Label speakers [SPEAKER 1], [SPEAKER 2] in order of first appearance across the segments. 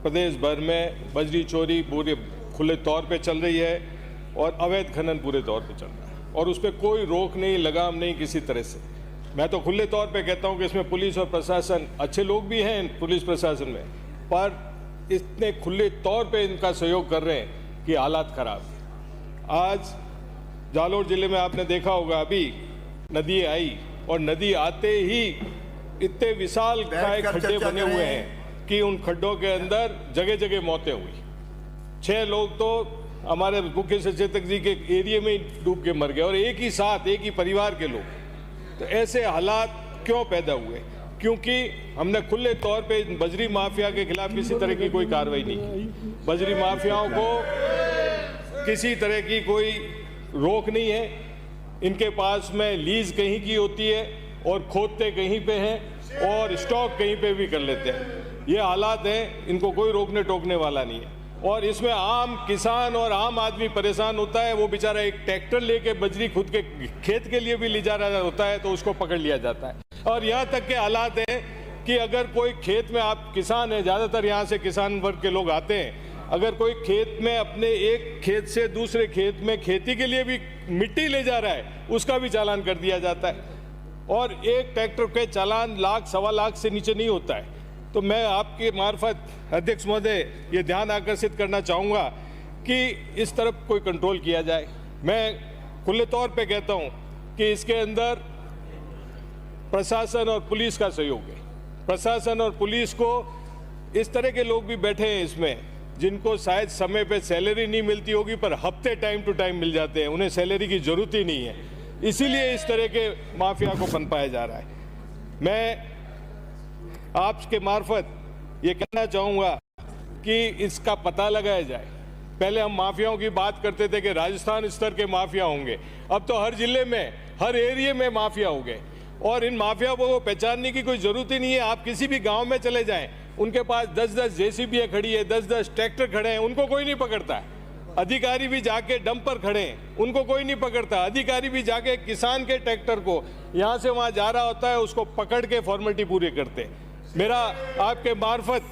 [SPEAKER 1] प्रदेश भर में बजरी चोरी पूरे खुले तौर पे चल रही है और अवैध खनन पूरे तौर पे चल रहा है और उस पर कोई रोक नहीं, लगाम नहीं किसी तरह से। मैं तो खुले तौर पे कहता हूँ कि इसमें पुलिस और प्रशासन, अच्छे लोग भी हैं पुलिस प्रशासन में, पर इतने खुले तौर पे इनका सहयोग कर रहे हैं कि हालात खराब है। आज जालोर जिले में आपने देखा होगा, अभी नदी आई और नदी आते ही इतने विशाल खड्डे बने हुए हैं कि उन खड्डों के अंदर जगह जगह मौतें हुई। 6 लोग तो हमारे मुख्य सचेतक जी के एरिया में ही डूब के मर गए और एक ही साथ एक ही परिवार के लोग। तो ऐसे हालात क्यों पैदा हुए? क्योंकि हमने खुले तौर पे बजरी माफिया के खिलाफ किसी तरह की कोई कार्रवाई नहीं की। बजरी माफियाओं को किसी तरह की कोई रोक नहीं है। इनके पास में लीज कहीं की होती है और खोदते कहीं पे हैं और स्टॉक कहीं पे भी कर लेते हैं। ये हालात हैं, इनको कोई रोकने टोकने वाला नहीं है। और इसमें आम किसान और आम आदमी परेशान होता है। वो बेचारा एक ट्रैक्टर लेके बजरी खुद के खेत के लिए भी ले जा रहा होता है तो उसको पकड़ लिया जाता है। और यहाँ तक के हालात हैं कि अगर कोई खेत में, आप किसान हैं, ज़्यादातर यहाँ से किसान वर्ग के लोग आते हैं, अगर कोई खेत में अपने एक खेत से दूसरे खेत में खेती के लिए भी मिट्टी ले जा रहा है, उसका भी चालान कर दिया जाता है। और एक ट्रैक्टर के चालान लाख सवा लाख से नीचे नहीं होता है। तो मैं आपके मार्फत अध्यक्ष महोदय ये ध्यान आकर्षित करना चाहूँगा कि इस तरफ कोई कंट्रोल किया जाए। मैं खुले तौर पे कहता हूँ कि इसके अंदर प्रशासन और पुलिस का सहयोग है। प्रशासन और पुलिस को, इस तरह के लोग भी बैठे हैं इसमें जिनको शायद समय पे सैलरी नहीं मिलती होगी पर हफ्ते टाइम टू टाइम मिल जाते हैं, उन्हें सैलरी की जरूरत ही नहीं है, इसीलिए इस तरह के माफिया को पनपाया जा रहा है। मैं आपके मार्फत ये कहना चाहूँगा कि इसका पता लगाया जाए। पहले हम माफियाओं की बात करते थे कि राजस्थान स्तर के माफिया होंगे, अब तो हर जिले में, हर एरिया में माफिया हो गए और इन माफियाओं को पहचानने की कोई ज़रूरत ही नहीं है। आप किसी भी गांव में चले जाएं, उनके पास 10-10 जेसीबी खड़ी है, 10-10 ट्रैक्टर खड़े हैं, उनको कोई नहीं पकड़ता है। अधिकारी भी जाके डंपर खड़े हैं, उनको कोई नहीं पकड़ता। अधिकारी भी जाके किसान के ट्रैक्टर को यहाँ से वहाँ जा रहा होता है, उसको पकड़ के फॉर्मेलिटी पूरी करते हैं। मेरा आपके मार्फत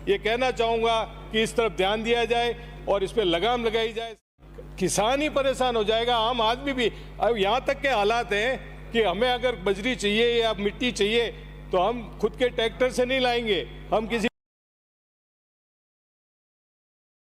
[SPEAKER 1] ये कहना चाहूँगा कि इस तरफ ध्यान दिया जाए और इस पर लगाम लगाई जाए। किसान ही परेशान हो जाएगा, आम आदमी भी। अब यहाँ तक के हालात हैं कि हमें अगर बजरी चाहिए या मिट्टी चाहिए तो हम खुद के ट्रैक्टर से नहीं लाएंगे, हम किसी